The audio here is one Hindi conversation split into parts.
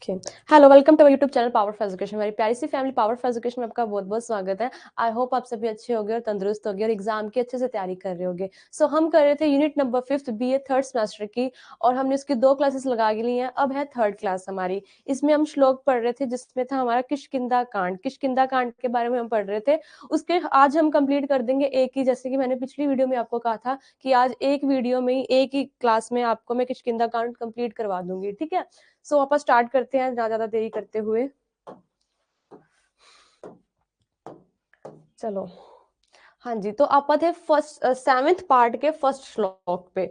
Okay. Hello, welcome to YouTube channel power of education. हमारी प्यारी सी फैमिली पावर ऑफ एजुकेशन में आपका बहुत बहुत स्वागत है। आई होप आप सभी अच्छे होंगे और तंदुरुस्त होंगे और एग्जाम की अच्छे से तैयारी कर रहे होंगे। हम कर रहे थे unit number 5 BA third semester की, और हमने उसकी 2 क्लासेस लगा ली हैं। अब है थर्ड क्लास हमारी। इसमें हम श्लोक पढ़ रहे थे जिसमें था हमारा किष्किंधा कांड। किष्किंधा कांड के बारे में हम पढ़ रहे थे। उसके आज हम कंप्लीट कर देंगे एक ही, जैसे कि मैंने पिछली वीडियो में आपको कहा था कि आज एक वीडियो में ही एक ही क्लास में आपको मैं किष्किंधा कांड कंप्लीट करवा दूंगी। ठीक है, आप स्टार्ट करते हैं ना ज्यादा देरी करते हुए। चलो, हाँ जी, तो आप थे फर्स्ट 7th पार्ट के फर्स्ट श्लोक पे।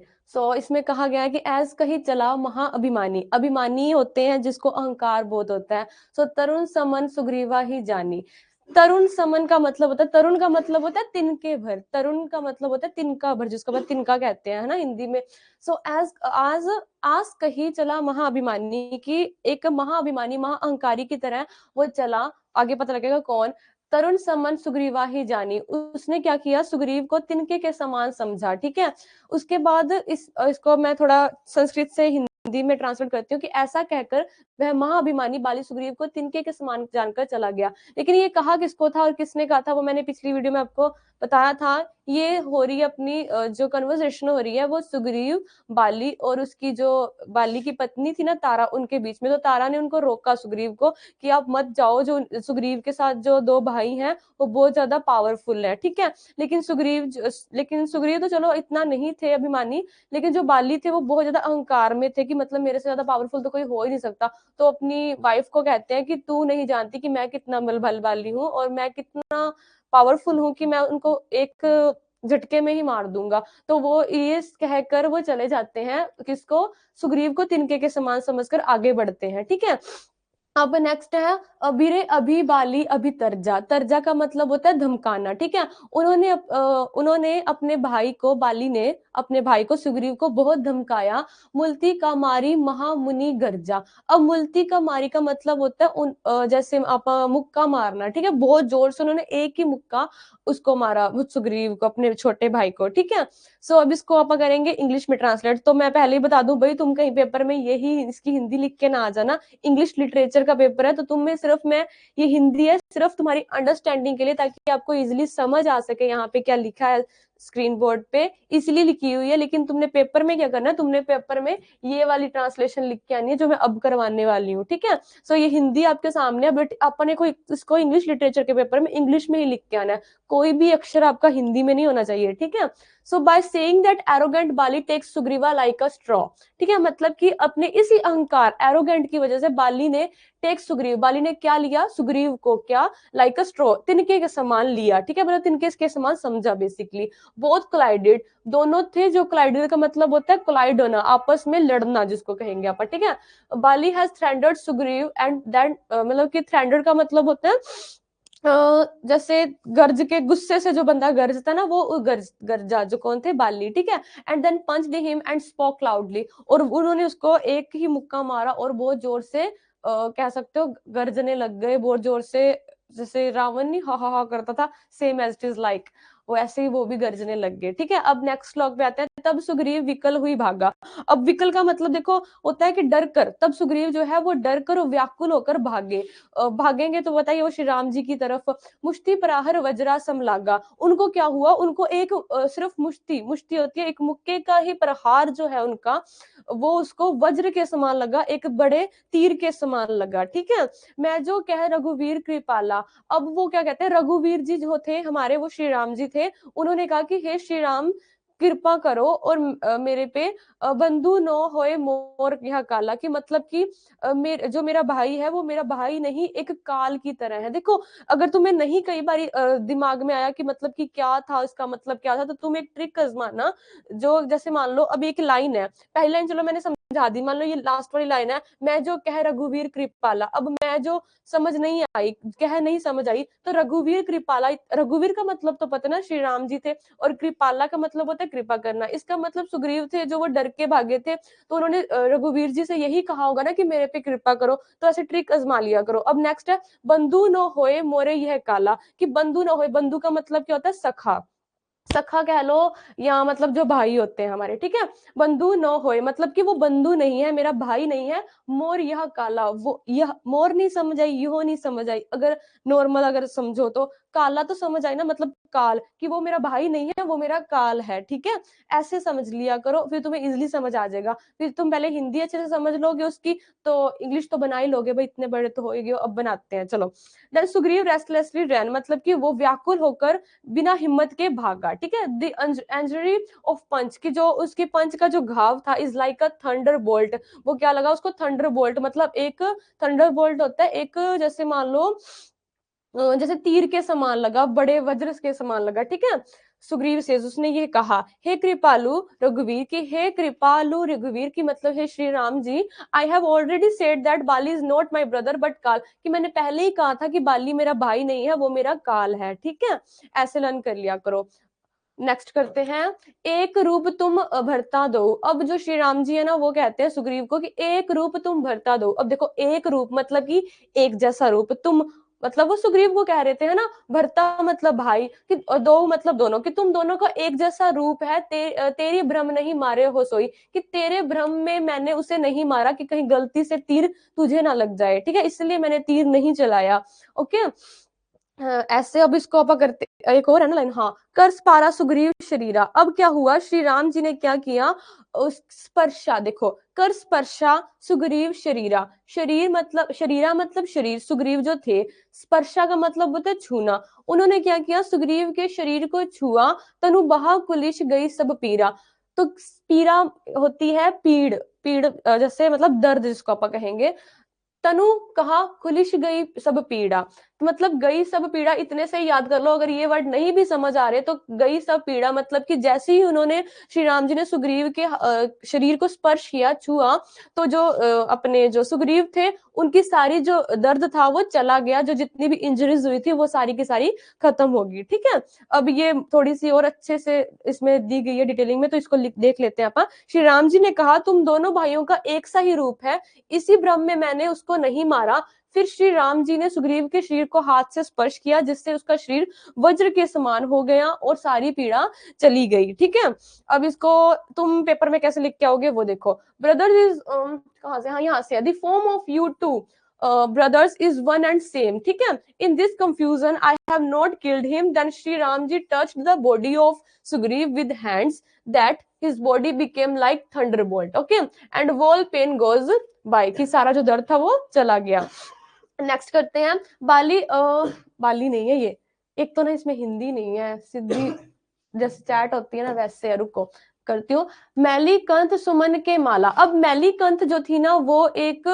इसमें कहा गया है कि एज कही चला महाअभिमानी। अभिमानी होते हैं जिसको अहंकार बोध होता है। तरुण समन सुग्रीवा ही जानी। तरुण समन का मतलब होता है, तरुण का मतलब होता है तिनके भर। तरुण का मतलब होता है तिनका भर, जिसको अपन तिनका कहते हैं, है ना, हिंदी में। एज आज आज कही चला महाअभिमानी की, एक महाअभिमानी महाअहंकारी की तरह वो चला। आगे पता लगेगा कौन। तरुण समन सुग्रीवा ही जानी, उसने क्या किया, सुग्रीव को तिनके के समान समझा। ठीक है, उसके बाद इसको मैं थोड़ा संस्कृत से हिंदी में ट्रांसलेट करती हूँ कि ऐसा कहकर वह महाअभिमानी बाली सुग्रीव को तिनके के समान जानकर चला गया। लेकिन ये कहा किसको था और किसने कहा था वो मैंने पिछली वीडियो में आपको बताया था। ये हो रही है अपनी जो कन्वर्सेशन हो रही है वो सुग्रीव, बाली और उसकी जो बाली की पत्नी थी ना तारा, उनके बीच में। तो तारा ने उनको रोका सुग्रीव को कि आप मत जाओ, जो सुग्रीव के साथ जो 2 भाई हैं वो बहुत ज्यादा पावरफुल है। ठीक है, लेकिन सुग्रीव तो चलो इतना नहीं थे अभिमानी, लेकिन जो बाली थे वो बहुत ज्यादा अहंकार में थे कि मतलब मेरे से ज्यादा पावरफुल तो कोई हो ही नहीं सकता। तो अपनी वाइफ को कहते हैं कि तू नहीं जानती कि मैं कितना बलशाली हूँ और मैं कितना पावरफुल हूँ कि मैं उनको एक झटके में ही मार दूंगा। तो वो ये कहकर वो चले जाते हैं, किसको, सुग्रीव को तिनके के समान समझकर आगे बढ़ते हैं। ठीक है, अब नेक्स्ट है अभिरे अभी बाली अभी तर्जा। तर्जा का मतलब होता है धमकाना। ठीक है, उन्होंने अपने भाई को, बाली ने अपने भाई को सुग्रीव को बहुत धमकाया। मुल्ती का मारी महामुनि गर्जा। अब मुल्ती का मारी का मतलब होता है जैसे आप मुक्का मारना। ठीक है, बहुत जोर से उन्होंने एक ही मुक्का उसको मारा, सुग्रीव को, अपने छोटे भाई को। ठीक है, अब इसको आप करेंगे इंग्लिश में ट्रांसलेट। तो मैं पहले ही बता दूं भाई, तुम कहीं पेपर में यही इसकी हिंदी लिख के ना आ जाना। इंग्लिश लिटरेचर का पेपर है तो तुम में सिर्फ मैं ये हिंदी है सिर्फ तुम्हारी अंडरस्टैंडिंग के लिए, ताकि आपको इजीली समझ आ सके यहाँ पे क्या लिखा है स्क्रीन बोर्ड पे, इसलिए लिखी हुई है। लेकिन तुमने पेपर में क्या करना है, तुमने पेपर में ये वाली ट्रांसलेशन लिख के आनी है जो मैं अब करवाने वाली हूँ। ठीक है, ये हिंदी आपके सामने है, बट अपने को इसको इंग्लिश लिटरेचर के पेपर में इंग्लिश में ही लिख के आना है। कोई भी अक्षर आपका हिंदी में नहीं होना चाहिए। ठीक है, by saying that arrogant Bali takes Sugriva like a straw. ठीक है, मतलब कि अपने इसी अहंकार एरोगेंट की वजह से बाली ने टेक सुग्रीव, बाली ने क्या लिया, सुग्रीव को क्या, लाइक अ स्ट्रॉ, तिनके के समान लिया। ठीक है, मतलब तिनके के समान समझा बेसिकली। बोथ कोलाइडेड, दोनों थे। जो कोलाइडेड का मतलब होता है कोलाइड होना, आपस में लड़ना जिसको कहेंगे आप। ठीक है, बाली हैज थ्रेंडर्ड सुग्रीव एंड देन, मतलब कि थ्रेंडर्ड का मतलब होता है जैसे गर्ज के, गुस्से से जो बंदा गरजता ना, वो गर्जा, जो कौन थे, बाली। ठीक है, and then punch him and spoke loudly, और उन्होंने उसको एक ही मुक्का मारा और बहुत जोर से कह सकते हो गर्जने लग गए बहुत जोर से। जैसे रावण नहीं हा हा हा करता था, same as it is like, वैसे ही वो भी गर्जने लग गए। ठीक है, अब नेक्स्ट श्लोक पे आते हैं। तब सुग्रीव विकल हुई भागा। अब विकल का मतलब देखो होता है कि डर कर। तब सुग्रीव जो है वो डर कर और व्याकुल होकर भागे। भागेंगे तो बताइए वो श्री राम जी की तरफ। मुष्टि प्रहार वज्रा सम लागा। उनको क्या हुआ, उनको एक सिर्फ मुष्टि, मुष्टि होती है एक मुक्के का ही प्रहार जो है उनका, वो उसको वज्र के समान लगा, एक बड़े तीर के समान लगा। ठीक है, मैं जो कह रघुवीर कृपाला। अब वो क्या कहते हैं, रघुवीर जी जो थे हमारे, वो श्री राम जी थे। उन्होंने कहा कि हे श्री राम, कृपा करो और मेरे पे बंधु नो होए मोर यह काला, की मतलब कि जो मेरा भाई है वो मेरा भाई नहीं, एक काल की तरह है। देखो, अगर तुम्हें नहीं कई बारी दिमाग में आया कि मतलब कि क्या था, इसका मतलब क्या था, तो तुम एक ट्रिक आजमाना। जो जैसे मान लो अभी एक लाइन है, पहली लाइन चलो मैंने समझा दी, मान लो ये लास्ट वाली लाइन है, मैं जो कह रघुवीर कृपाला। अब मैं जो समझ नहीं आई, कह नहीं समझ आई, तो रघुवीर कृपाला, रघुवीर का मतलब तो पता ना श्री राम जी थे, और कृपाला का मतलब होता है कृपा करना। इसका मतलब सुग्रीव थे जो वो डर के भागे थे, तो उन्होंने रघुवीर जी से यही कहा होगा ना कि मेरे पे कृपा करो। तो ऐसे ट्रिक आजमा लिया करो। अब नेक्स्ट है बंधु न होए मोरे यह काला, कि बंधु न होए, बंधु का मतलब क्या होता है, सखा। सखा कह लो या मतलब जो भाई होते हैं हमारे, ठीक है। बंधु न होए मतलब कि वो बंधु नहीं है, मेरा भाई नहीं है। मोर यह काला, वो यह मोर नहीं समझ आई, यो नहीं समझ आई, अगर नॉर्मल अगर समझो तो काला तो समझ आई ना, मतलब काल, कि वो मेरा भाई नहीं है, वो मेरा काल है, ठीक है। ऐसे समझ लिया करो, फिर तुम्हें इजिली समझ आ जाएगा। फिर तुम पहले हिंदी अच्छे से समझ लोगे उसकी, तो इंग्लिश तो बना ही लोगे भाई, इतने बड़े तो हो ही गए हो। अब बनाते हैं, चलो। देन सुग्रीव रेस्टलेसली रैन मतलब कि वो व्याकुल होकर बिना हिम्मत के भागा, ठीक है। द इंजरी ऑफ पंच, की जो उसके पंच का जो घाव था, is like a thunder bolt, वो क्या लगा उसको, थंडर बोल्ट, मतलब एक थंडर बोल्ट होता है एक, जैसे मान लो जैसे तीर के समान लगा, बड़े वज्र के समान लगा, ठीक है। सुग्रीव से उसने ये कहा, हे कृपालु रघुवीर, की हे कृपालु रघुवीर, की मतलब हे Shri Ram ji, I have already said that Bali is not my brother but काल, कि मैंने पहले ही कहा था कि बाली मेरा भाई नहीं है, वो मेरा काल है, ठीक है। ऐसे लर्न कर लिया करो। नेक्स्ट करते हैं, एक रूप तुम भरता दो। अब जो श्री राम जी है ना, वो कहते हैं सुग्रीव को कि एक रूप तुम भरता दो। अब देखो, एक रूप मतलब कि एक जैसा रूप, तुम मतलब वो सुग्रीव को कह रहे थे, है ना। भरता मतलब भाई, कि दो मतलब दोनों, कि तुम दोनों का एक जैसा रूप है। तेरी भ्रम नहीं मारे हो सोई, कि तेरे भ्रम में मैंने उसे नहीं मारा, कि कहीं गलती से तीर तुझे ना लग जाए, ठीक है, इसलिए मैंने तीर नहीं चलाया। ओके। ऐसे अब इसको अपन करते, एक और है ना लाइन, हाँ, कर स्पारा सुग्रीव शरीरा। अब क्या हुआ, श्री राम जी ने क्या किया, उस स्पर्शा, देखो, कर स्पर्शा सुग्रीव शरीरा, शरीर मतलब शरीरा मतलब शरीर, सुग्रीव जो थे, स्पर्शा का मतलब होता है छूना। उन्होंने क्या किया, सुग्रीव के शरीर को छुआ, तनु बहा कुलिश गई सब पीरा। तो पीरा होती है पीड़, पीड़ जैसे मतलब दर्द जिसको अपन कहेंगे। तनु कहा, खुलिश गई सब पीड़ा, तो मतलब गई सब पीड़ा, इतने से याद कर लो। अगर ये वर्ड नहीं भी समझ आ रहे तो गई सब पीड़ा मतलब कि जैसे ही उन्होंने, श्री राम जी ने सुग्रीव के शरीर को स्पर्श किया, छुआ, तो जो अपने जो सुग्रीव थे, उनकी सारी जो दर्द था वो चला गया, जो जितनी भी इंजरीज हुई थी वो सारी की सारी खत्म होगी, ठीक है। अब ये थोड़ी सी और अच्छे से इसमें दी गई है डिटेलिंग में, तो इसको देख लेते हैं अपन। श्री राम जी ने कहा, तुम दोनों भाइयों का एक सा ही रूप है, इसी भ्रम में मैंने उसको नहीं मारा। फिर श्री राम जी ने सुग्रीव के शरीर को हाथ से स्पर्श किया, जिससे उसका शरीर वज्र के समान हो गया और सारी पीड़ा चली गई, ठीक है। अब इसको तुम पेपर में कैसे लिख के आओगे वो देखो। ब्रदर्स इज कहां से, हाँ यहाँ से, the form of you two brothers is one and same, ठीक है। In this confusion I have not killed him, then Shri Ram ji touched the body of Sugriv with hands, that his body became like thunderbolt, okay, and all pain goes by, कि सारा जो दर्द था वो चला गया। नेक्स्ट करते हैं, बाली बाली नहीं है ये, एक तो ना इसमें हिंदी नहीं है, सीधी जैसे चैट होती है ना वैसे है, रुको करती हूँ। मैली कंठ सुमन के माला। अब मैली कंठ जो थी ना, वो एक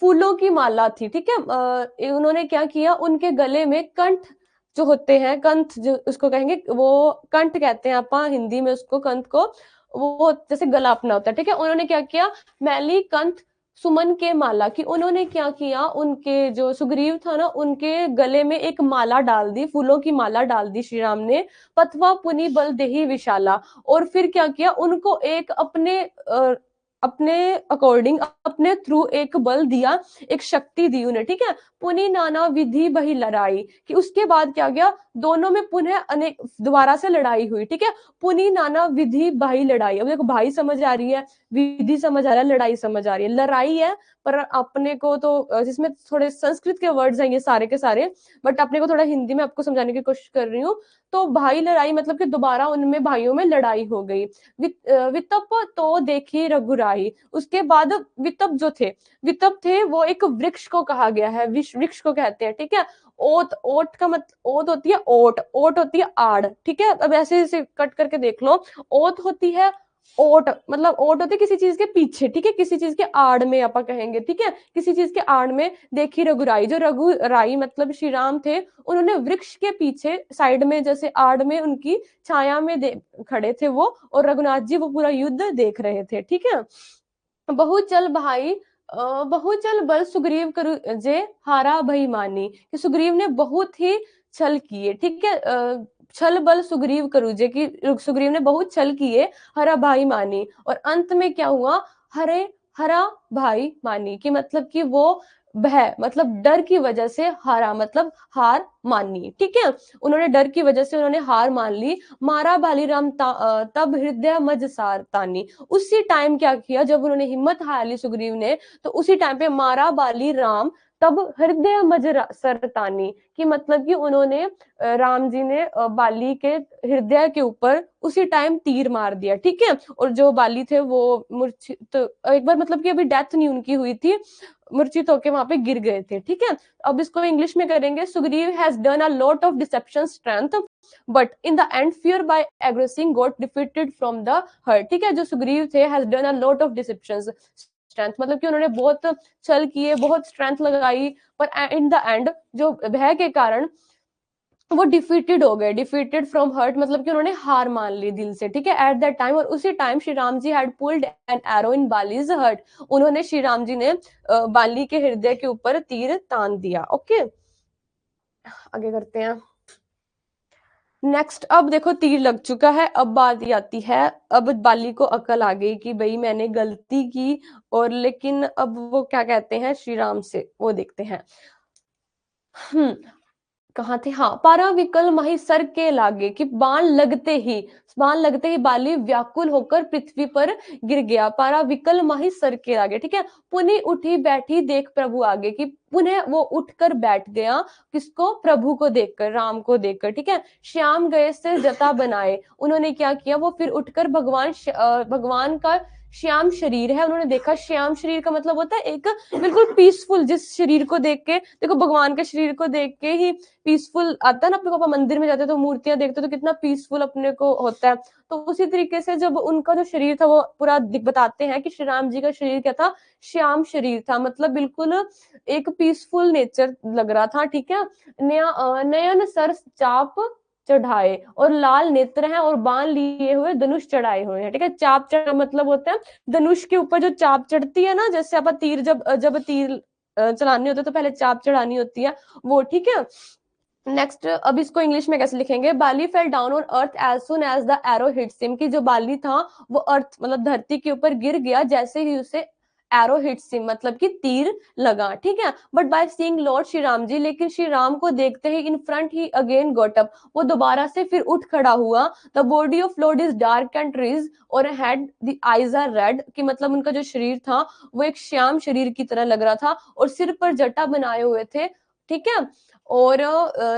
फूलों की माला थी, ठीक है। उन्होंने क्या किया, उनके गले में कंठ जो होते हैं, कंठ जो उसको कहेंगे, वो कंठ कहते हैं अपन हिंदी में उसको, कंठ को, वो जैसे गला अपना होता है, ठीक है। उन्होंने क्या किया, मैली कंठ सुमन के माला, कि उन्होंने क्या किया, उनके जो सुग्रीव था ना, उनके गले में एक माला डाल दी, फूलों की माला डाल दी श्री राम ने। पथवा पुनि बल देही विशाला, और फिर क्या किया, उनको एक अपने अकॉर्डिंग, अपने थ्रू एक बल दिया, एक शक्ति दी उन्हें, ठीक है। पुनि नाना विधि बही लड़ाई, कि उसके बाद क्या गया, दोनों में पुनः अनेक दोबारा से लड़ाई हुई, ठीक है। पुनि नाना विधि भाई लड़ाई, अब देखो भाई समझ आ रही है, विधि समझ आ रहा है, लड़ाई समझ आ रही है, लड़ाई है, पर अपने को तो जिसमें थोड़े संस्कृत के वर्ड्स हैं ये सारे के सारे, बट अपने को थोड़ा हिंदी में आपको समझाने की कोशिश कर रही हूँ। तो भाई लड़ाई मतलब कि दोबारा उनमें भाइयों में लड़ाई हो गई। वितप तो देखी रघुराई, उसके बाद वितप जो थे, वितप थे, वो एक वृक्ष को कहा गया है, वृक्ष को कहते हैं, ठीक है। ओत, ओट का मतलब, ओत होती है ओट, ओट होती है आड़, ठीक है। अब ऐसे ऐसे कट करके देख लो, ओत होती है ओट, मतलब ओट होती है किसी चीज के पीछे, ठीक है, किसी चीज के आड़ में अपन कहेंगे, ठीक है, किसी चीज के आड़ में। देखी रघुराई, जो रघुराई मतलब श्री राम थे, उन्होंने वृक्ष के पीछे साइड में, जैसे आड़ में, उनकी छाया में खड़े थे वो, और रघुनाथ जी वो पूरा युद्ध देख रहे थे, ठीक है। बहु चल भाई बहु चल बल सुग्रीव करु जे हारा भई मानी, कि सुग्रीव ने बहुत ही छल किए, ठीक है। छल बल सुग्रीव करु जे, कि सुग्रीव ने बहुत छल किए, हरा भाई मानी, और अंत में क्या हुआ, हरे हरा भाई मानी, कि मतलब कि वो भय मतलब डर की वजह से हारा मतलब हार मानी, ठीक है। उन्होंने डर की वजह से उन्होंने हार मान ली। मारा बालीराम तब हृदय मज सार तानी। उसी टाइम क्या किया, जब उन्होंने हिम्मत हार ली सुग्रीव ने, तो उसी टाइम पे मारा बाली राम तब हृदय मज सरतानी, कि मतलब कि उन्होंने राम जी ने बाली के हृदय के ऊपर उसी टाइम तीर मार दिया, ठीक है। और जो बाली थे वो मूर्छित, तो एक बार मतलब कि अभी डेथ नहीं उनकी हुई थी, मूर्छित होके वहां पे गिर गए थे, ठीक है। अब इसको इंग्लिश में करेंगे। Sugriva has done a lot of deception strength but in the end fear by aggressing got defeated from the heart, ठीक है। जो सुग्रीव थे has done a lot of deception strength मतलब कि उन्होंने बहुत छल किए, बहुत स्ट्रेंथ लगाई, पर इन द एंड जो भय के कारण वो डिफीटेड हो गए। डिफीटेड फ्रॉम हर्ट मतलब कि उन्होंने हार मान ली दिल से, ठीक है। एट दैट टाइम, और उसी time Shri Ram ji had pulled an arrow in Bali's heart. उन्होंने श्री राम जी ने बाली के हृदय के ऊपर तीर तान दिया। ओके, आगे करते हैं। नेक्स्ट, अब देखो तीर लग चुका है, अब बात आती है, अब बाली को अकल आ गई कि भाई मैंने गलती की, और लेकिन अब वो क्या कहते हैं श्री राम से, वो देखते हैं। हम्म, कहाँ थे, हाँ। पारा विकल माही सर के लागे, कि बाण लगते ही बाली व्याकुल होकर पृथ्वी पर गिर गया। पारा विकल माही सर के लागे, ठीक है। पुनि उठी बैठी देख प्रभु आगे, कि पुनः वो उठकर बैठ गया, किसको, प्रभु को देखकर, राम को देखकर, ठीक है। श्याम गए से जता बनाए, उन्होंने क्या किया, वो फिर उठकर भगवान का श्याम शरीर है, उन्होंने देखा। श्याम शरीर का मतलब होता है एक बिल्कुल पीसफुल, जिस शरीर को देख के, देखो भगवान के शरीर को देख के ही पीसफुल आता है ना अपने को। अपन मंदिर में जाते हैं तो मूर्तियां देखते हैं तो कितना पीसफुल अपने को होता है। तो उसी तरीके से जब उनका जो शरीर था वो पूरा बताते हैं कि श्री राम जी का शरीर क्या था, श्याम शरीर था, मतलब बिल्कुल एक पीसफुल नेचर लग रहा था, ठीक है। नयन सर चाप चढ़ाए और लाल नेत्र हैं और बाण लिए हुए धनुष चढ़ाए हुए हैं, ठीक है। चाप चढ़ा मतलब होता है धनुष के ऊपर जो चाप चढ़ती है ना, जैसे आप तीर, जब तीर चलाने होते तो पहले चाप चढ़ानी होती है, वो, ठीक है। नेक्स्ट, अब इसको इंग्लिश में कैसे लिखेंगे। Bali fell down on earth as soon as the arrow hits him, कि जो बाली था वो अर्थ मतलब धरती के ऊपर गिर गया जैसे ही उसे एरो हिट्स हिम मतलब कि तीर लगा, ठीक है। But by seeing lord Shri Ram ji, लेकिन श्री राम को देखते ही इन फ्रंट ही अगेन गॉट अप, वो दोबारा से फिर उठ खड़ा हुआ। The body of lord is dark and trees और head the eyes are red, कि मतलब उनका जो शरीर था वो एक श्याम शरीर की तरह लग रहा था, और सिर पर जटा बनाए हुए थे, ठीक है। और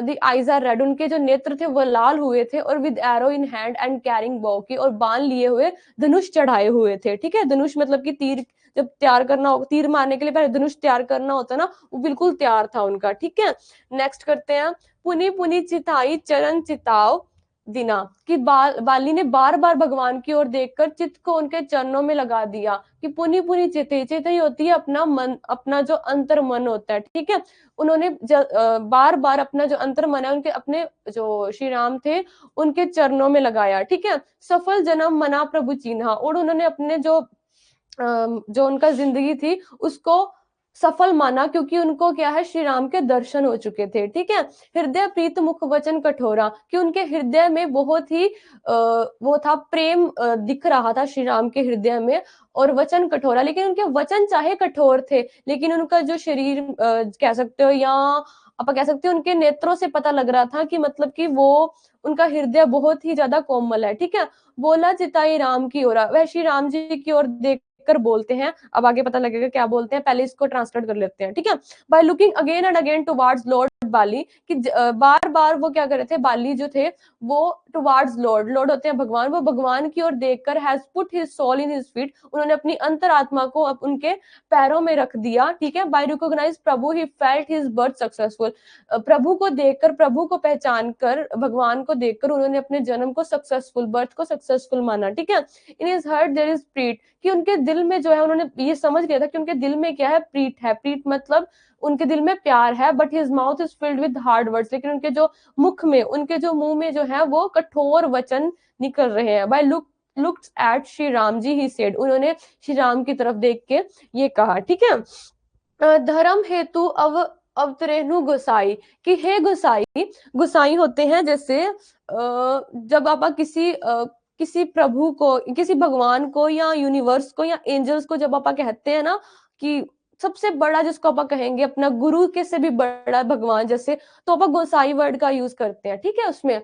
द आईज आर रेड, उनके जो नेत्र थे वो लाल हुए थे, और with arrow in hand and carrying बो, की और बाण लिए हुए धनुष चढ़ाए हुए थे, ठीक है। धनुष मतलब कि तीर जब तैयार करना हो, तीर मारने के लिए पहले धनुष तैयार करना होता है ना, वो बिल्कुल तैयार था उनका, ठीक है। नेक्स्ट करते हैं। पुनि पुनि चिताई चरण चिताओ दिना, कि बाली ने बार बार भगवान की ओर देखकर चित्त को उनके चरणों में लगा दिया, कि पुनि पुनि चिते, चिते ही होती है अपना मन, अपना जो अंतर मन होता है, ठीक है। उन्होंने बार बार अपना जो अंतर मन है उनके, अपने जो श्री राम थे उनके चरणों में लगाया, ठीक है। सफल जन्म मना प्रभु चिन्हा, और उन्होंने अपने जो उनका जिंदगी थी उसको सफल माना, क्योंकि उनको क्या है, श्री राम के दर्शन हो चुके थे, ठीक है। हृदय प्रीत मुख वचन कठोरा, कि उनके हृदय में बहुत ही वो था प्रेम, दिख रहा था श्री राम के हृदय में, और वचन कठोरा, लेकिन उनके वचन चाहे कठोर थे, लेकिन उनका जो शरीर कह सकते हो, या आप कह सकते हो उनके नेत्रों से पता लग रहा था कि मतलब कि वो, उनका हृदय बहुत ही ज्यादा कोमल है, ठीक है। बोला चिताई राम की ओर, वह श्री राम जी की ओर देख कर बोलते हैं। अब आगे पता लगेगा क्या बोलते हैं, पहले इसको ट्रांसलेट कर लेते हैं, ठीक है। By looking again and again towards lord Bali, कि बार बार वो क्या कर रहे थे, बाली जो थे वो टुवर्ड्स लॉर्ड, लॉर्ड होते हैं भगवान, वो भगवान की ओर देखकर has put his soul in his feet, उन्होंने अपनी अंतरात्मा को अब उनके पैरों में रख दिया, ठीक है। By recognize Prabhu he felt his birth successful, प्रभु को देखकर, प्रभु को पहचान कर, भगवान को देखकर उन्होंने अपने जन्म को सक्सेसफुल, बर्थ को सक्सेसफुल माना, ठीक है। In his heart there is preet, कि उनके दिल में जो है, उन्होंने ये समझ लिया था कि उनके दिल में क्या है, प्रीत है। प्रीत मतलब उनके दिल में प्यार है, but his mouth is filled with hard words, लेकिन उनके जो मुख में, उनके जो मुंह में जो है वो कठोर वचन निकल रहे हैं। By looks at Shri Ram ji ही सेड, उन्होंने श्री राम की तरफ देख के ये कहा, ठीक है। धर्म हेतु अवतरेणु गोसाई, कि हे गोसाई, गोसाई होते हैं जैसे जब आप किसी प्रभु को, किसी भगवान को, या यूनिवर्स को, या एंजल्स को जब आप कहते हैं ना कि सबसे बड़ा जिसको आप कहेंगे अपना गुरु के से भी बड़ा भगवान जैसे, तो आप गोसाई वर्ड का यूज करते हैं, ठीक है उसमें।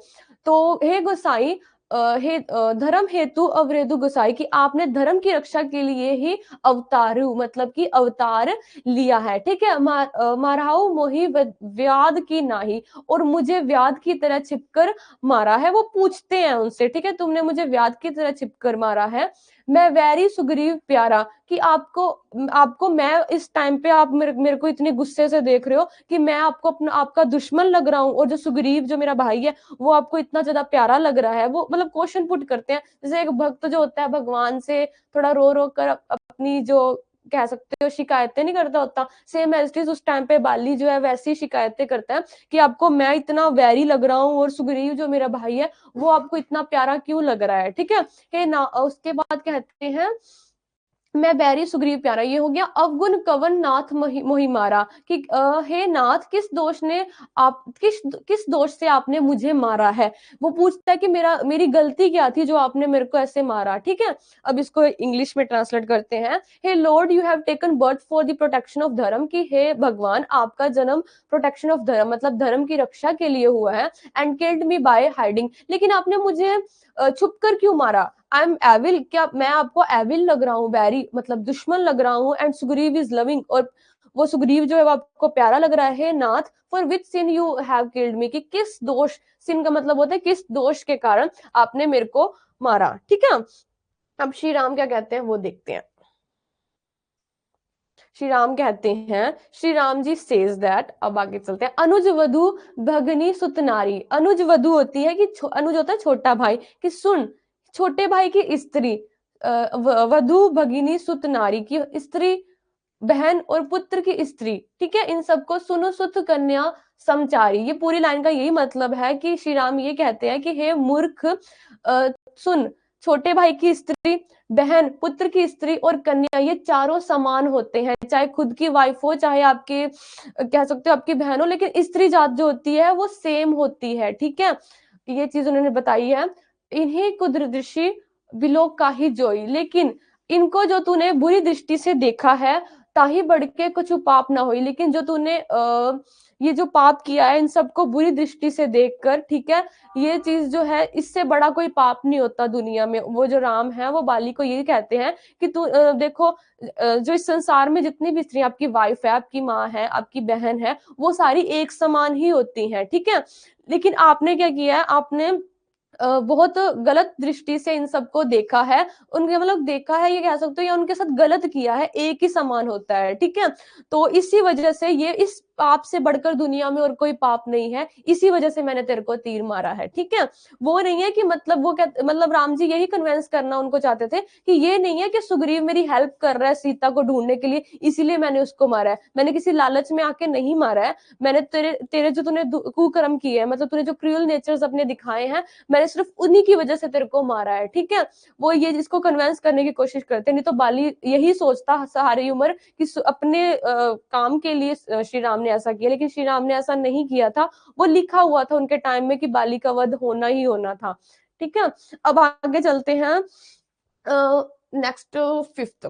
तो हे गोसाई, धर्म हेतु अवरेदु गोसाई, कि आपने धर्म की रक्षा के लिए ही अवतारू मतलब कि अवतार लिया है, ठीक है। माराऊ मोही व्याध की नाही, और मुझे व्याध की तरह छिपकर मारा है। वो पूछते हैं उनसे, ठीक है, तुमने मुझे व्याध की तरह छिपकर मारा है। मैं वैरी सुग्रीव प्यारा, कि आपको आपको मैं इस टाइम पे आप मेरे को इतने गुस्से से देख रहे हो कि मैं आपको अपना आपका दुश्मन लग रहा हूँ, और जो सुग्रीव जो मेरा भाई है वो आपको इतना ज्यादा प्यारा लग रहा है। वो मतलब क्वेश्चन पुट करते हैं, जैसे एक भक्त जो होता है भगवान से थोड़ा रो रो कर अपनी जो कह सकते हो शिकायतें नहीं करता होता, सेम एज इट इज उस टाइम पे बाली जो है वैसी शिकायतें करता है कि आपको मैं इतना वैरी लग रहा हूँ, और सुग्रीव जो मेरा भाई है वो आपको इतना प्यारा क्यों लग रहा है, ठीक है। हे ना, उसके बाद कहते हैं मैं बैरी सुग्रीव प्यारा, ये हो गया अवगुण कवन नाथ मोहि मारा, कि हे नाथ किस दोष ने आप किस दोष से आपने मुझे मारा है। वो पूछता है कि मेरी गलती क्या थी जो आपने मेरे को ऐसे मारा, ठीक है। अब इसको इंग्लिश में ट्रांसलेट करते हैं। हे lord you have taken birth for the protection of dharma, कि हे भगवान आपका जन्म प्रोटेक्शन ऑफ धर्म मतलब धर्म की रक्षा के लिए हुआ है। And killed me by hiding, लेकिन आपने मुझे छुप कर क्यों मारा। आई एम एविल, क्या मैं आपको एविल लग रहा हूँ, वेरी मतलब दुश्मन लग रहा हूँ। एंड सुग्रीव इज लविंग, और वो सुग्रीव जो है वो आपको प्यारा लग रहा है। Nath for which sin you have killed me, कि किस दोष, सिन का मतलब होता है किस दोष के कारण आपने मेरे को मारा, ठीक है। अब श्री राम क्या कहते हैं वो देखते हैं। श्री राम कहते हैं, श्री राम जी सेज दैट, अब आगे चलते हैं। अनुज वधु भगनी सुत नारी, अनुज वधु होती है कि अनुज होता है छोटा भाई, कि सुन छोटे भाई की स्त्री, वधु भगिनी सुत नारी की स्त्री, बहन और पुत्र की स्त्री, ठीक है, इन सबको सुनो सुत कन्या समचारी। ये पूरी लाइन का यही मतलब है कि श्री राम ये कहते हैं कि हे मूर्ख, सुन, छोटे भाई की स्त्री, बहन, पुत्र की स्त्री और कन्या, ये चारों समान होते हैं, चाहे खुद की वाइफ हो चाहे आपके कह सकते हो आपकी बहन हो, लेकिन स्त्री जात जो होती है वो सेम होती है, ठीक है। ये चीज उन्होंने बताई है। इन्हीं कुदृष्टि बिलो का ही जोई, लेकिन इनको जो तूने बुरी दृष्टि से देखा है, ताही बढ़ के कुछ पाप ना हुई, लेकिन जो तूने ये जो पाप किया है इन सबको बुरी दृष्टि से देखकर, ठीक है, ये चीज जो है इससे बड़ा कोई पाप नहीं होता दुनिया में। वो जो राम है वो बाली को यही कहते हैं कि तू देखो, जो इस संसार में जितनी भी स्त्री, आपकी वाइफ है, आपकी माँ है, आपकी बहन है, वो सारी एक समान ही होती हैं, ठीक है। लेकिन आपने क्या किया है, आपने बहुत गलत दृष्टि से इन सबको देखा है, उनके मतलब देखा है ये कह सकते हो, या उनके साथ गलत किया है, एक ही समान होता है, ठीक है। तो इसी वजह से ये इस पाप से बढ़कर दुनिया में और कोई पाप नहीं है, इसी वजह से मैंने तेरे को तीर मारा है, ठीक है। वो नहीं है कि मतलब वो क्या मतलब राम जी यही कन्वेंस करना उनको चाहते थे कि ये नहीं है कि सुग्रीव मेरी हेल्प कर रहा है सीता को ढूंढने के लिए इसीलिए मैंने उसको मारा है, मैंने किसी लालच में आके नहीं मारा है। मैंने तेरे तेरे जो तूने कुकर्म किए हैं, मतलब तूने जो क्रूअल नेचर्स अपने दिखाए हैं, मैंने सिर्फ उन्हीं की वजह से तेरे को मारा है, ठीक है। वो ये जिसको कन्वेंस करने की कोशिश करते, नहीं तो बाली यही सोचता सारी उम्र कि अपने काम के लिए श्री राम ने ऐसा किया, लेकिन श्री राम ने ऐसा नहीं किया था। वो लिखा हुआ था उनके टाइम में कि बाली का वध होना ही होना था, ठीक है। अब आगे चलते हैं। नेक्स्ट फिफ्थ,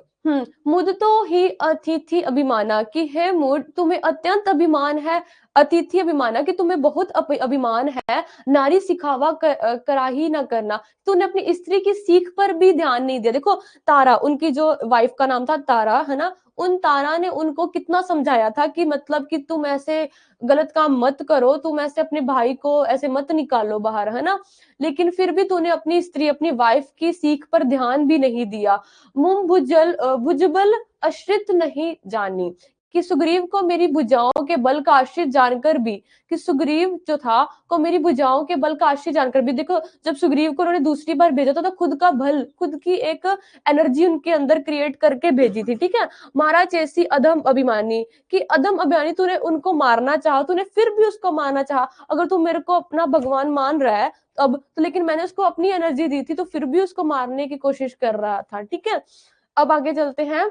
मुद तो ही अतिथि अभिमाना, कि है मुद तुम्हें अत्यंत अभिमान है, अतिथि अभिमाना कि तुम्हें बहुत अभिमान है, नारी सिखावा करा ही ना करना, तूने अपनी स्त्री की सीख पर भी ध्यान नहीं दिया। देखो तारा, उनकी जो वाइफ का नाम था तारा, है ना, उन तारा ने उनको कितना समझाया था कि मतलब कि तुम ऐसे गलत काम मत करो, तुम ऐसे अपने भाई को ऐसे मत निकालो बाहर, है ना। लेकिन फिर भी तूने अपनी स्त्री अपनी वाइफ की सीख पर ध्यान भी नहीं दिया। मुम भुजबल आश्रित नहीं जानी, कि सुग्रीव को मेरी भुजाओं के बल का आश्रित जानकर भी, कि सुग्रीव जो था को मेरी भुजाओं के बल का आश्रित जानकर भी, देखो जब सुग्रीव को उन्होंने दूसरी बार भेजा था तो खुद का बल, खुद की एक एनर्जी उनके अंदर क्रिएट करके भेजी थी, ठीक है। मारा चेसी अधम अभिमानी, कि अधम अभिमानी, तूने उनको मारना चाहा, तूने फिर भी उसको मारना चाहा। अगर तू मेरे को अपना भगवान मान रहा है अब तो, लेकिन मैंने उसको अपनी एनर्जी दी थी तो फिर भी उसको मारने की कोशिश कर रहा था, ठीक है। अब आगे चलते हैं,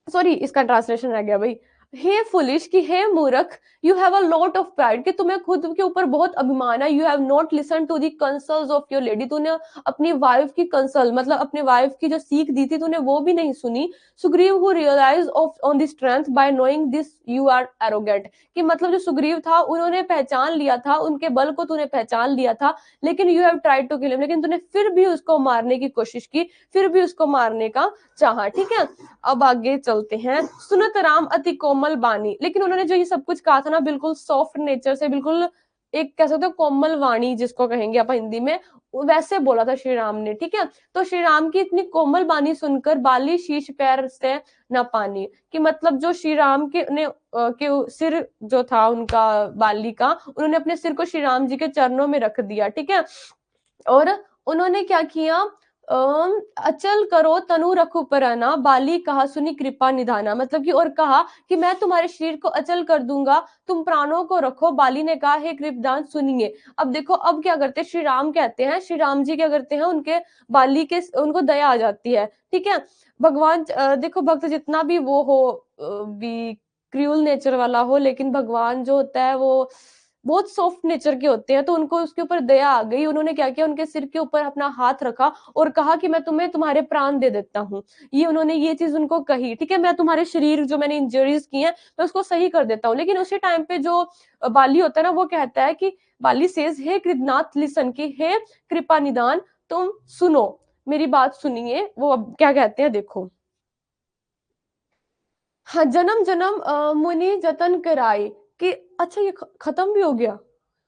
सॉरी इसका ट्रांसलेशन रह गया भाई। हे फुलिश, कि हे मूर्ख, you have a lot of pride, कि तुम्हें खुद के ऊपर बहुत अभिमान है। You have not listen to the counsels of your lady, तूने अपनी वाइफ की कंसल मतलब अपने वाइफ की जो सीख दी थी तूने वो भी नहीं सुनी। Sugriv who realize of on the strength by knowing this you are arrogant, कि मतलब जो सुग्रीव था उन्होंने पहचान लिया था, उनके बल को तूने पहचान लिया था, लेकिन you have tried to kill him, लेकिन तूने फिर भी उसको मारने की कोशिश की, फिर भी उसको मारने का चाहा। ठीक है, अब आगे चलते हैं। सुनत राम अति कोमल बानी, लेकिन उन्होंने जो ये सब कुछ कहा था ना, बिल्कुल सॉफ्ट नेचर से, बिल्कुल एक कह सकते हो कोमल वाणी जिसको कहेंगे आप हिंदी में, वैसे बोला था श्री राम ने। ठीक है, तो श्री राम की इतनी कोमल बानी सुनकर बाली शीश पैर से न पानी, कि मतलब जो श्री राम के सिर जो था उनका, बाली का, उन्होंने अपने सिर को श्री राम जी के चरणों में रख दिया। ठीक है, और उन्होंने क्या किया, अचल करो तनु रखु पराना, बाली कहा सुनी कृपा निधाना, मतलब कि और कहा कि मैं तुम्हारे शरीर को अचल कर दूंगा, तुम प्राणों को रखो। बाली ने कहा हे कृपदान सुनिए। अब देखो, अब क्या करते हैं श्री राम, कहते हैं श्री राम जी क्या करते हैं, उनके बाली के उनको दया आ जाती है। ठीक है, भगवान देखो भक्त जितना भी वो हो, भी क्रूअल नेचर वाला हो, लेकिन भगवान जो होता है वो बहुत सॉफ्ट नेचर के होते हैं, तो उनको उसके ऊपर दया आ गई। उन्होंने क्या किया, उनके सिर के ऊपर अपना हाथ रखा और कहा कि मैं तुम्हें तुम्हारे प्राण दे देता हूँ। ये उन्होंने ये चीज उनको कही। ठीक है, मैं तुम्हारे शरीर जो मैंने इंजरीज की हैं मैं उसको सही कर देता हूँ। लेकिन उसी टाइम पे जो बाली होता है ना, वो कहता है कि बाली सेज हे कृतनाथ लिसन, की हे कृपा निदान, तुम सुनो, मेरी बात सुनिए। वो अब क्या कहते हैं देखो, हाँ, जन्म जन्म मुनि जतन कराई, कि अच्छा ये खत्म भी हो गया,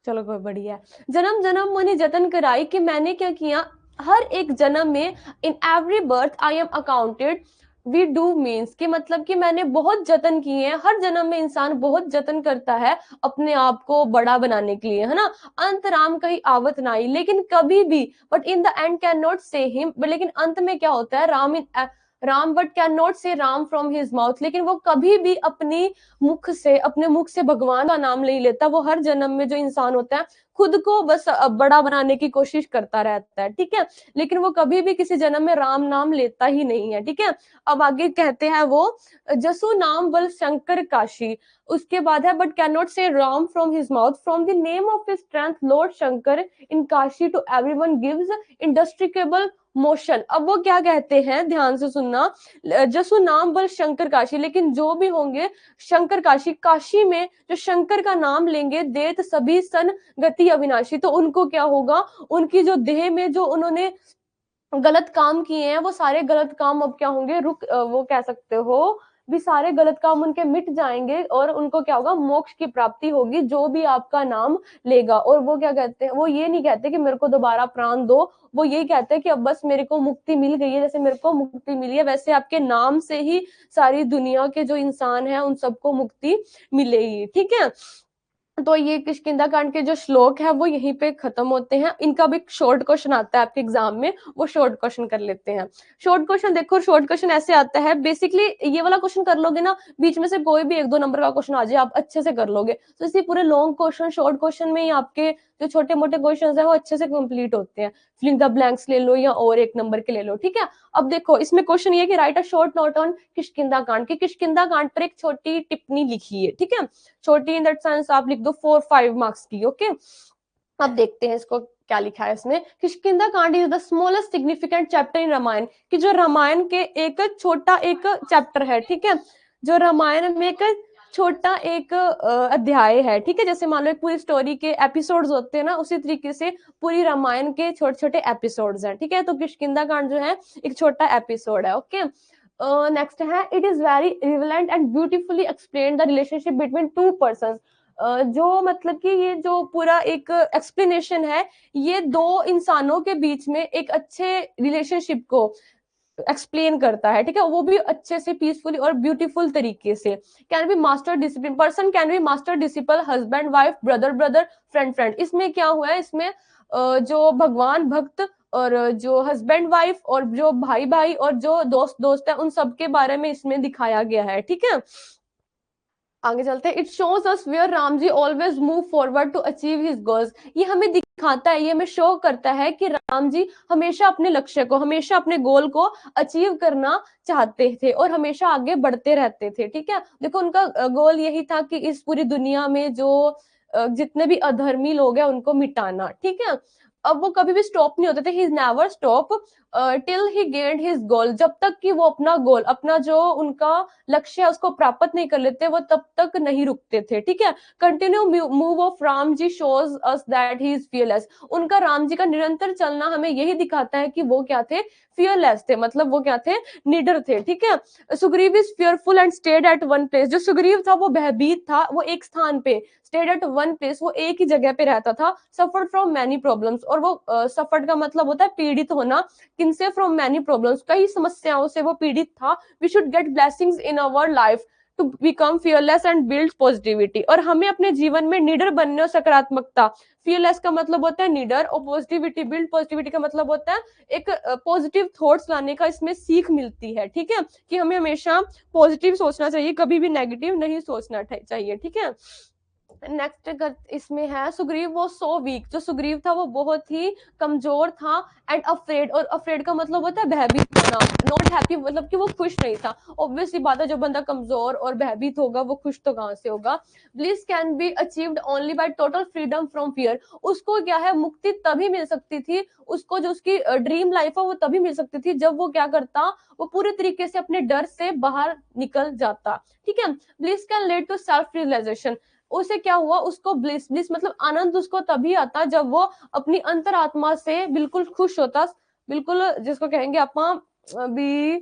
चलो कोई बढ़िया है। जन्म जन्म मुनि जतन कराई, कि मैंने क्या किया, हर एक जन्म में, in every birth I am accounted, we do means, कि मतलब कि मैंने बहुत जतन किए हैं, हर जन्म में इंसान बहुत जतन करता है अपने आप को बड़ा बनाने के लिए, है ना। अंत राम कहीं आवत नाई, लेकिन कभी भी, but in the and can not से हिम, लेकिन अंत में क्या होता है, Ram but can not say Ram from his mouth, लेकिन वो कभी भी अपने मुख से भगवान का नाम नहीं लेता। वो हर जन्म में जो इंसान होता है खुद को बस बड़ा बनाने की कोशिश करता रहता है। ठीक है, लेकिन वो कभी भी किसी जन्म में राम नाम लेता ही नहीं है। ठीक है, अब आगे कहते हैं वो, जसु नाम बल शंकर काशी, उसके बाद है, but can not say Ram from his mouth, from the name of his strength lord Shankar in Kashi to everyone gives indestructible motion. अब वो क्या कहते हैं, ध्यान से सुनना, जसु नाम बल शंकर काशी, लेकिन जो भी होंगे शंकर काशी, काशी में जो शंकर का नाम लेंगे, देत सभी सन गति अविनाशी, तो उनको क्या होगा, उनकी जो देह में जो उन्होंने गलत काम किए हैं, वो सारे गलत काम अब क्या होंगे, वो कह सकते हो भी सारे गलत काम उनके मिट जाएंगे, और उनको क्या होगा, मोक्ष की प्राप्ति होगी, जो भी आपका नाम लेगा। और वो क्या कहते हैं, वो ये नहीं कहते कि मेरे को दोबारा प्राण दो, वो यही कहते हैं कि अब बस मेरे को मुक्ति मिल गई है, जैसे मेरे को मुक्ति मिली है वैसे आपके नाम से ही सारी दुनिया के जो इंसान है उन सबको मुक्ति मिलेगी। ठीक है, तो ये किष्किंधा कांड के जो श्लोक है वो यहीं पे खत्म होते हैं। इनका भी शॉर्ट क्वेश्चन आता है आपके एग्जाम में, वो शॉर्ट क्वेश्चन कर लेते हैं। शॉर्ट क्वेश्चन देखो, शॉर्ट क्वेश्चन ऐसे आता है, बेसिकली ये वाला क्वेश्चन कर लोगे ना, बीच में से कोई भी 1-2 नंबर का क्वेश्चन आ जाए आप अच्छे से कर लोगे। तो इसी पूरे लॉन्ग क्वेश्चन शॉर्ट क्वेश्चन में ही आपके जो छोटे मोटे क्वेश्चन है वो अच्छे से कंप्लीट होते हैं। फिलिंग द ब्लैंक्स ले लो या और 1 नंबर के ले लो। ठीक है, अब देखो इसमें क्वेश्चन ये कि right a short note on Kishkindha कांड, की किष्किंधा कांड पर एक छोटी टिप्पणी लिखी है। ठीक है, छोटी इन दैट सेंस आप लिख दो 4-5 मार्क्स की। ओके, अब देखते हैं इसको क्या लिखा है इसमें। Kishkindha Kanda is the smallest significant chapter in Ramayana, कि जो रामायण के एक छोटा एक चैप्टर है। ठीक है, जो रामायण में एक छोटा एक अध्याय है। ठीक है, जैसे मान लो एक पूरी स्टोरी के एपिसोड्स होते हैं ना, उसी तरीके से पूरी रामायण के छोटे छोटे एपिसोड्स हैं। ठीक है, तो किष्किंधा कांड जो है एक छोटा एपिसोड है। ओके, नेक्स्ट है, it is very relevant and beautifully explain the relationship between two person, जो मतलब कि ये जो पूरा एक एक्सप्लेनेशन है, ये दो इंसानों के बीच में एक अच्छे रिलेशनशिप को एक्सप्लेन करता है। ठीक है, वो भी अच्छे से पीसफुली और ब्यूटीफुल तरीके से। Can be master discipline person, can be master disciple, husband wife, brother brother, friend friend. इसमें क्या हुआ है, इसमें जो भगवान भक्त और जो हस्बैंड वाइफ और जो भाई भाई और जो दोस्त दोस्त है, उन सब के बारे में इसमें दिखाया गया है। ठीक है, आगे चलते हैं। It shows us where Ram ji always move forward to achieve his goals. ये हमें दिखाता है, ये हमें शो करता है कि राम जी हमेशा अपने लक्ष्य को, हमेशा अपने गोल को अचीव करना चाहते थे और हमेशा आगे बढ़ते रहते थे। ठीक है, देखो उनका गोल यही था कि इस पूरी दुनिया में जो जितने भी अधर्मी लोग हैं उनको मिटाना। ठीक है, अब वो कभी भी स्टॉप नहीं होते थे, he never stop till he gained his goal. जब तक कि वो अपना गोल, अपना जो उनका लक्ष्य है उसको प्राप्त नहीं कर लेते, वो तब तक नहीं रुकते थे। ठीक है, continue move of Ram ji shows us that he is fearless. उनका राम जी का निरंतर चलना हमें यही दिखाता है कि वो क्या थे, फियरलेस थे, मतलब वो क्या थे, निडर थे। ठीक है, Sugriv is fearful and stayed at one place. जो सुग्रीव था वो भयभीत था, वो एक स्थान पे, स्टेड एट वन प्लेस, वो एक ही जगह पे रहता था। सफर्ड फ्रॉम मैनी प्रॉब्लम्स, और वो सफर्ड का मतलब होता है पीड़ित होना, किनसे, फ्रॉम मैनी प्रॉब्लम्स, कई समस्याओं से वो पीड़ित था। We should get blessings in our life to become fearless and build positivity. और हमें अपने जीवन में निडर बनने और सकारात्मकता, फियरलेस का मतलब होता है निडर, और पॉजिटिविटी, बिल्ड पॉजिटिविटी का मतलब होता है एक पॉजिटिव थॉट्स लाने का इसमें सीख मिलती है। ठीक है, कि हमें हमेशा पॉजिटिव सोचना चाहिए, कभी भी नेगेटिव नहीं सोचना चाहिए। ठीक है, नेक्स्ट इसमें है सुग्रीव वो सो वीक। जो सुग्रीव था वो बहुत ही कमजोर था, एंड अफ्रेड, और अफ्रेड का मतलब होता है भयभीत होना, नॉट हैप्पी मतलब कि वो खुश नहीं था। ऑब्वियसली बात है, जो बंदा कमजोर और भयभीत होगा वो खुश तो कहां से होगा। Bliss can be achieved only by total freedom from fear. उसको क्या है, मुक्ति तभी मिल सकती थी, उसको जो उसकी ड्रीम लाइफ है वो तभी मिल सकती थी जब वो क्या करता, वो पूरे तरीके से अपने डर से बाहर निकल जाता। ठीक है, bliss can lead to self realisation. उसे क्या हुआ, उसको ब्लिस, ब्लिस मतलब आनंद उसको तभी आता जब वो अपनी अंतरात्मा से बिल्कुल खुश होता, बिल्कुल जिसको कहेंगे अपना अभी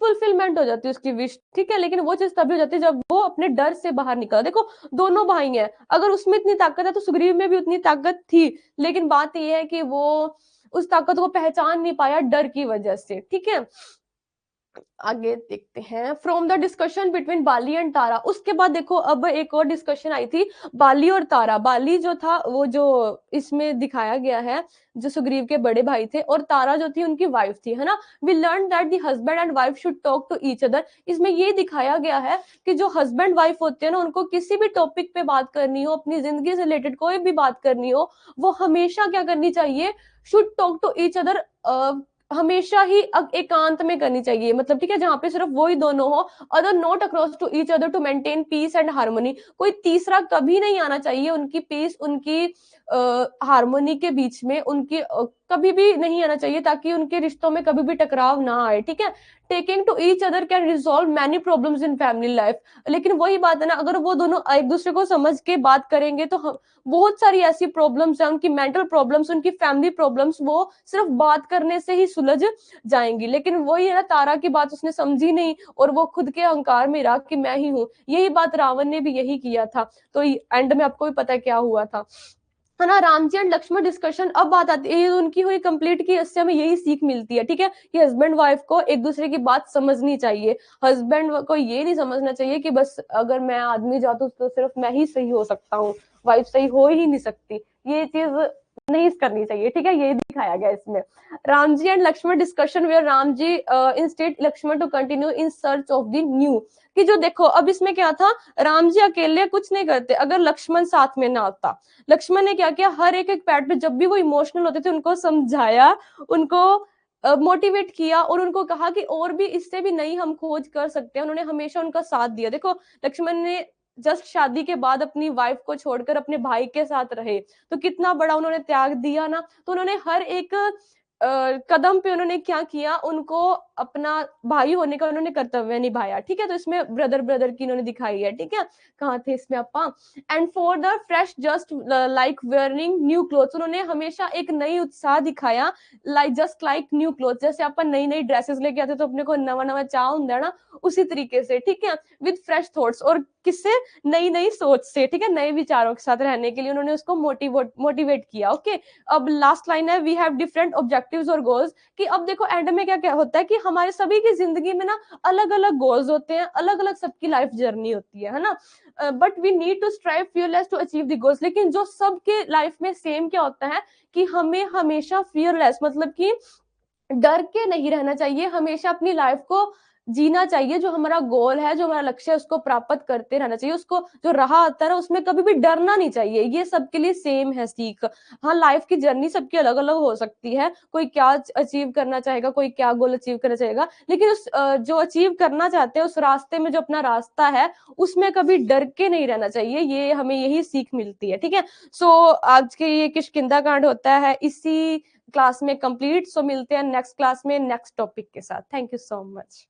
फुलफिलमेंट हो जाती है उसकी विश। ठीक है, लेकिन वो चीज तभी हो जाती है जब वो अपने डर से बाहर निकला। देखो दोनों भाई हैं, अगर उसमें इतनी ताकत है तो सुग्रीव में भी उतनी ताकत थी, लेकिन बात यह है कि वो उस ताकत को पहचान नहीं पाया डर की वजह से। ठीक है, आगे देखते हैं। From the discussion between Bali and Tara, उसके बाद देखो अब एक और डिस्कशन आई थी बाली और तारा। बाली जो था वो जो इसमें दिखाया गया है, जो सुग्रीव के बड़े भाई थे, और तारा जो थी उनकी वाइफ थी, है ना। We learn that the husband and wife should talk to each other. इसमें ये दिखाया गया है कि जो हस्बैंड वाइफ होते हैं ना, उनको किसी भी टॉपिक पे बात करनी हो, अपनी जिंदगी से रिलेटेड कोई भी बात करनी हो, वो हमेशा क्या करनी चाहिए, should talk to each other, हमेशा ही एकांत में करनी चाहिए, मतलब ठीक है, जहां पे सिर्फ वो ही दोनों हो, other not across to each other to maintain peace and harmony. कोई तीसरा कभी नहीं आना चाहिए उनकी पीस, उनकी हार्मोनी के बीच में, उनकी कभी भी नहीं आना चाहिए, ताकि उनके रिश्तों में कभी भी टकराव ना आए। ठीक है, taking to each other can resolve many problems in family life. लेकिन वही बात है ना, अगर वो दोनों एक दूसरे को समझ के बात करेंगे तो हम, बहुत सारी ऐसी प्रॉब्लम्स है, उनकी मेंटल प्रॉब्लम्स, उनकी फैमिली प्रॉब्लम्स, वो सिर्फ बात करने से ही सुलझ जाएंगी। लेकिन वही है ना, तारा की बात उसने समझी नहीं, और वो खुद के अहंकार में रहा कि मैं ही हूँ। यही बात रावण ने भी यही किया था, तो एंड में आपको भी पता है क्या हुआ था, है ना। राम जी एंड लक्ष्मण डिस्कशन, अब बात आती है उनकी हुई कंप्लीट की, इससे हमें यही सीख मिलती है। ठीक है, कि हस्बैंड वाइफ को एक दूसरे की बात समझनी चाहिए। हस्बैंड को ये नहीं समझना चाहिए कि बस अगर मैं आदमी जाता तो सिर्फ मैं ही सही हो सकता हूँ, वाइफ सही हो ही नहीं सकती, ये चीज नहीं करनी चाहिए। ठीक है, ये दिखाया गया इसमें। Ram ji and Lakshman discussion where Ram ji instead Lakshman to continue in search of the new. कि जो देखो अब इसमें क्या था, राम जी अकेले कुछ नहीं करते अगर लक्ष्मण साथ में ना आता। लक्ष्मण ने क्या किया, हर एक पैट पे जब भी वो इमोशनल होते थे उनको समझाया, उनको मोटिवेट किया, और उनको कहा कि और भी इससे भी नई हम खोज कर सकते हैं। उन्होंने हमेशा उनका साथ दिया। देखो लक्ष्मण ने जस्ट शादी के बाद अपनी वाइफ को छोड़कर अपने भाई के साथ रहे, तो कितना बड़ा उन्होंने त्याग दिया ना। तो उन्होंने हर एक कदम पे उन्होंने क्या किया, उनको अपना भाई होने का उन्होंने कर्तव्य निभाया। ठीक है, तो इसमें ब्रदर ब्रदर की इन्होंने दिखाई है। ठीक है, कहाँ थे इसमें अपा। And for the fresh just like wearing new clothes, उन्होंने हमेशा एक नई उत्साह दिखाया, like just like new cloth, जैसे अपन नई नई ड्रेसेस लेके आते तो अपने को नवा नवा चाह होता है ना, उसी तरीके से। ठीक है, विद फ्रेश थॉट्स, और किससे, नई नई सोच से। ठीक है, नए विचारों के साथ रहने के लिए उन्होंने उसको मोटिवेट किया। ओके, अब लास्ट लाइन है, वी हैव डिफरेंट ऑब्जेक्टिव्स और गोल्स। कि अब देखो एंड में क्या क्या होता है कि हमारे सभी की जिंदगी में ना अलग अलग गोल्स होते हैं, अलग अलग सबकी लाइफ जर्नी होती है ना। But we need to strive fearless to achieve the goals. लेकिन जो सबके लाइफ में सेम क्या होता है कि हमें हमेशा फियरलेस, मतलब कि डर के नहीं रहना चाहिए, हमेशा अपनी लाइफ को जीना चाहिए, जो हमारा गोल है, जो हमारा लक्ष्य है, उसको प्राप्त करते रहना चाहिए, उसको जो राह आता है ना, उसमें कभी भी डरना नहीं चाहिए, ये सबके लिए सेम है सीख। हाँ, लाइफ की जर्नी सबकी अलग-अलग हो सकती है, कोई क्या अचीव करना चाहेगा, कोई क्या गोल अचीव करना चाहेगा, लेकिन जो अचीव करना चाहते हैं, उस रास्ते में जो अपना रास्ता है, उसमें कभी डर के नहीं रहना चाहिए, ये हमें यही सीख मिलती है, ठीक है? सो आज के ये किष्किंधा कांड होता है, इसी क्लास में कंप्लीट। सो मिलते हैं नेक्स्ट क्लास में नेक्स्ट टॉपिक के साथ। Thank you so much.